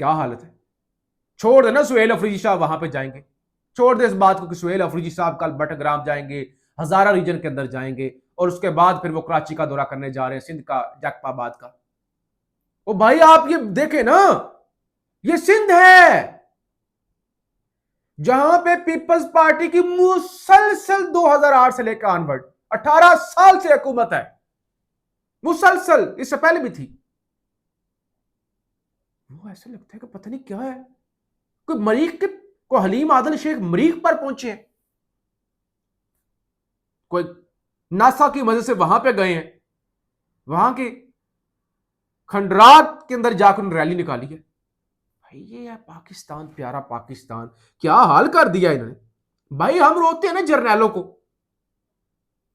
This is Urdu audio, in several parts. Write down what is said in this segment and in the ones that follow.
کیا حالت ہے. چھوڑ دینا سہیل افریدی صاحب وہاں پہ جائیں گے, چھوڑ دے اس بات کو کہ سہیل افریدی صاحب کل بٹگرام جائیں گے, ہزارہ ریجن کے اندر جائیں گے, اور اس کے بعد پھر وہ کراچی کا دورہ کرنے جا رہے ہیں, سندھ کا, جیکپ آباد کا. او بھائی آپ یہ دیکھیں نا, یہ سندھ ہے جہاں پہ پیپلز پارٹی کی مسلسل 2008 سے لے کر آنورڈ 18 سال سے حکومت ہے, مسلسل, اس سے پہلے بھی تھی. وہ ایسا لگتا ہے کہ پتہ نہیں کیا ہے, کوئی مریخ کے, کوئی حلیم عادل شیخ مریخ پر پہنچے ہیں, کوئی ناسا کی وجہ سے وہاں پہ گئے ہیں, وہاں کے کھنڈرات کے اندر جا کر ریلی نکالی ہے. بھائی یہ ہے پاکستان, پیارا پاکستان, کیا حال کر دیا انہوں نے. بھائی ہم روتے ہیں نا جرنیلوں کو,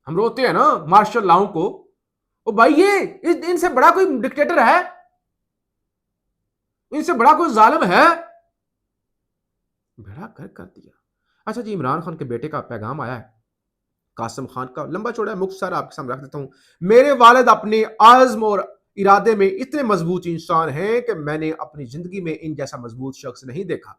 ہم روتے ہیں نا مارشل لاؤں کو, او بھائی یہ ان سے بڑا کوئی ڈکٹیٹر ہے, ان سے بڑا کوئی ظالم ہے, بڑا کر دیا. اچھا جی, عمران خان کے بیٹے کا پیغام آیا ہے, قاسم خان کا, لمبا چوڑا ہے, مختصر آپ کے سامنے رکھ دیتا ہوں. میرے والد اپنے عزم اور ارادے میں اتنے مضبوط انسان ہیں کہ میں نے اپنی زندگی میں ان جیسا مضبوط شخص نہیں دیکھا.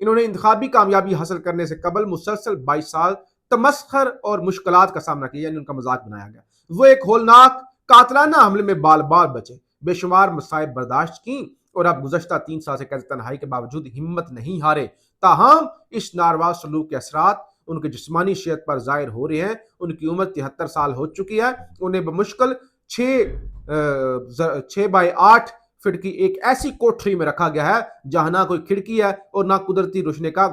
انہوں نے انتخابی کامیابی حاصل کرنے سے قبل مسلسل 22 سال تمسخر اور مشکلات کا سامنا کیا, یعنی ان کا مذاق بنایا گیا. وہ ایک ہولناک قاتلانہ حملے میں بال بال بچے, بے شمار مصائب برداشت کیں, اور اب گزشتہ 3 سال سے قید تنہائی کے باوجود ہمت نہیں ہارے. تاہم اس ناروا سلوک کے اثرات ان کے جسمانی صحت پر ظاہر ہو رہے ہیں. ان کی عمر 73 سال ہو چکی ہے. انہیں بمشکل 6x8 فٹ کی ایک ایسی کوٹری میں رکھا گیا ہے جہاں نہ کوئی کھڑکی ہے اور نہ قدرتی روشنی کا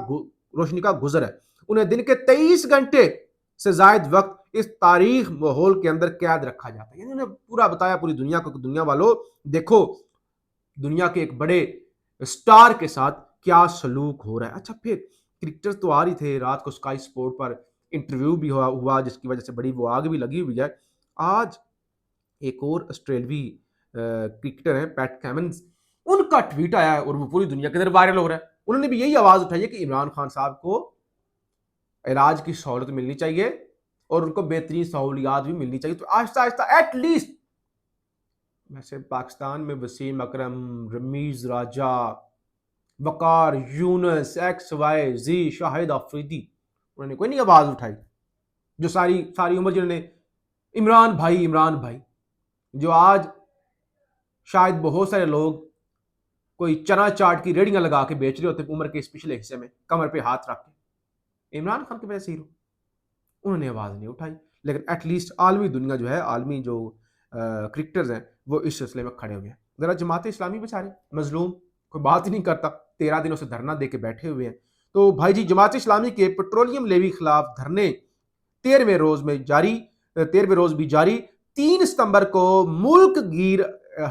گزر ہے. انہیں دن کے 23 گھنٹے سے زائد وقت اس تاریخ ماحول کے اندر قید رکھا جاتا ہے. یعنی انہیں پورا بتایا پوری دنیا کو کہ دنیا والوں دیکھو دنیا کے ایک بڑے سٹار کے ساتھ کیا سلوک ہو رہا ہے. اچھا پھر کرکٹر تو آ رہی تھے, رات کو سکائی سپورٹ پر انٹرویو بھی ہوا جس کی وجہ سے بڑی وہ آگ بھی لگی ہوئی ہے. آج ایک اور آسٹریلوی کرکٹر ہیں پیٹ کیمنز, ان کا ٹویٹ آیا ہے اور وہ پوری دنیا کے اندر وائرل ہو رہا ہے. انہوں نے بھی یہی آواز اٹھائی ہے کہ عمران خان صاحب کو علاج کی سہولت ملنی چاہیے اور ان کو بہترین سہولیات بھی ملنی چاہیے. تو آہستہ آہستہ ایٹ لیسٹ ویسے پاکستان میں وسیم اکرم, رمیز راجہ, وقار یونس, ایکس وائی زی, شاہد افریدی, انہوں نے کوئی نہیں آواز اٹھائی. جو ساری عمر جنہوں نے عمران بھائی جو آج شاید بہت سارے لوگ کوئی چنا چاٹ کی ریڑیاں لگا کے بیچ رہے ہوتے عمر کے اس پچھلے حصے میں, کمر پہ ہاتھ رکھ کے, عمران خان کی وجہ سے ہیرو, انہوں نے آواز نہیں اٹھائی. لیکن ایٹ لیسٹ عالمی دنیا جو ہے, عالمی جو کرکٹرز ہیں وہ اس سلسلے میں کھڑے ہوئے ہیں. ذرا جماعت اسلامی بیچارے مظلوم, کوئی بات ہی نہیں کرتا, 13 دنوں سے دھرنا دے کے بیٹھے ہوئے ہیں. تو بھائی جی جماعت اسلامی کے پیٹرولیم لیوی خلاف دھرنے 13ویں روز بھی جاری. 3 ستمبر کو ملک گیر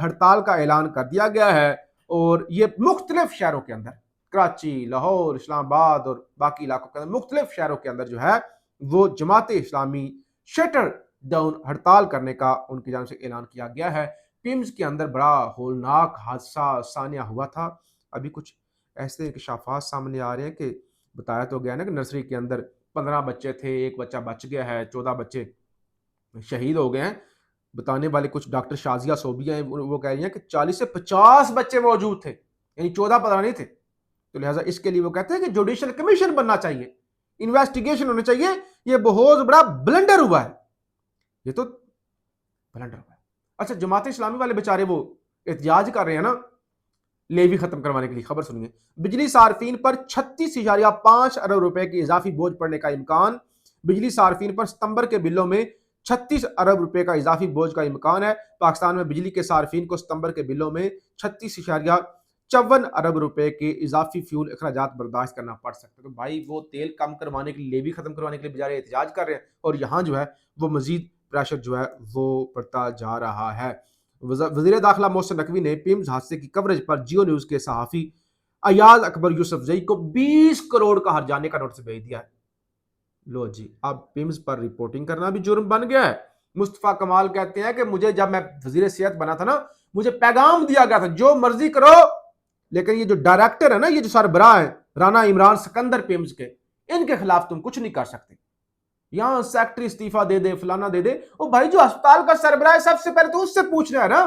ہڑتال کا اعلان کر دیا گیا ہے, اور یہ مختلف شہروں کے اندر, کراچی, لاہور, اسلام آباد اور باقی علاقوں کے اندر, مختلف شہروں کے اندر جو ہے وہ جماعت اسلامی شٹر ڈاؤن ہڑتال کرنے کا ان کی جانب سے اعلان کیا گیا ہے. پیمز کے اندر بڑا ہولناک حادثہ ثانیہ ہوا تھا. ابھی کچھ ایسے انکشافات سامنے آ رہے ہیں کہ بتایا تو گیا نا کہ نرسری کے اندر 15 بچے تھے, ایک بچہ بچ گیا ہے, 14 بچے شہید ہو گئے ہیں. بتانے والے کچھ ڈاکٹر شازیہ صوبیہ ہیں, وہ کہہ رہی ہیں کہ 40 سے 50 بچے موجود تھے, یعنی 14 پتہ نہیں تھے. تو لہٰذا اس کے لیے وہ کہتے ہیں کہ جوڈیشل کمیشن بننا چاہیے, انویسٹیگیشن ہونی چاہیے. یہ بہت بڑا بلنڈر ہوا ہے, یہ تو بلنڈر ہوا ہے. اچھا جماعت اسلامی والے بیچارے وہ احتجاج کر رہے ہیں نا لیوی ختم کروانے کے لیے. خبر سنیے, بجلی صارفین پر 36.5 ارب روپے کی اضافی بوجھ پڑنے کا امکان. بجلی صارفین پر ستمبر کے بلوں میں 36 ارب روپے کا اضافی بوجھ کا امکان ہے. پاکستان میں بجلی کے صارفین کو ستمبر کے بلوں میں 36.54 ارب روپے کے اضافی فیول اخراجات برداشت کرنا پڑ سکتے. تو بھائی وہ تیل کم کروانے کے لیے, لیوی ختم کروانے کے لیے بیچارے احتجاج کر رہے ہیں, اور یہاں جو ہے وہ مزید پریشر جو ہے وہ بڑھتا جا رہا ہے. وزیر داخلہ محسن نقوی نے پیمز حادثے کی کوریج پر جیو نیوز کے صحافی ایاز اکبر یوسف زئی کو 20 کروڑ کا ہرجانے کا نوٹس بھیج دیا ہے. لو جی, اب پیمز پر رپورٹنگ کرنا بھی جرم بن گیا ہے. مصطفیٰ کمال کہتے ہیں کہ مجھے جب میں وزیر صحت بنا تھا نا, مجھے پیغام دیا گیا تھا جو مرضی کرو, لیکن یہ جو ڈائریکٹر ہے نا, یہ جو سربراہ ہیں رانا عمران سکندر پیمز کے, ان کے خلاف تم کچھ نہیں کر سکتے. یہاں سیکٹری استعفیٰ دے دے, فلانا دے دے. او بھائی جو ہسپتال کا سربراہ ہے سب سے پہلے تو اس سے پوچھنا ہے نا,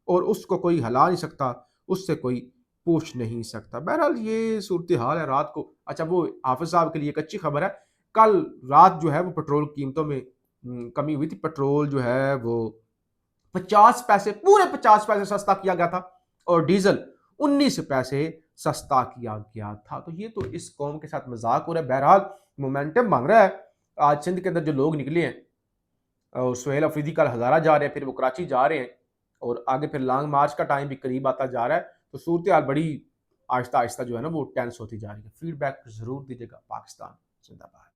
اور اس کو کوئی ہلا نہیں سکتا, اس سے کوئی پوچھ نہیں سکتا۔ بہرحال یہ صورتحال ہے رات کو۔ اچھا وہ حافظ صاحب کے لیے ایک اچھی خبر ہے، کل رات جو ہے وہ پٹرول قیمتوں میں کمی ہوئی تھی، پٹرول جو ہے وہ 50 پیسے، پورے 50 پیسے سستا کیا گیا تھا، اور ڈیزل 19 پیسے سستا کیا گیا تھا۔ تو یہ تو اس قوم کے ساتھ مذاق ہو رہا ہے۔ بہرحال مومنٹم بن رہا ہے۔ آج سندھ کے اندر جو لوگ نکلے ہیں، اور سہیل افریدی کل ہزارہ جا رہے ہیں، پھر وہ کراچی جا رہے ہیں، اور آگے پھر لانگ مارچ کا ٹائم بھی قریب آتا جا رہا ہے، تو صورتحال بڑی آہستہ آہستہ جو ہے نا وہ ٹینس ہوتی جا رہی ہے۔ فیڈ بیک ضرور دیجیے گا۔ پاکستان زندہ باد۔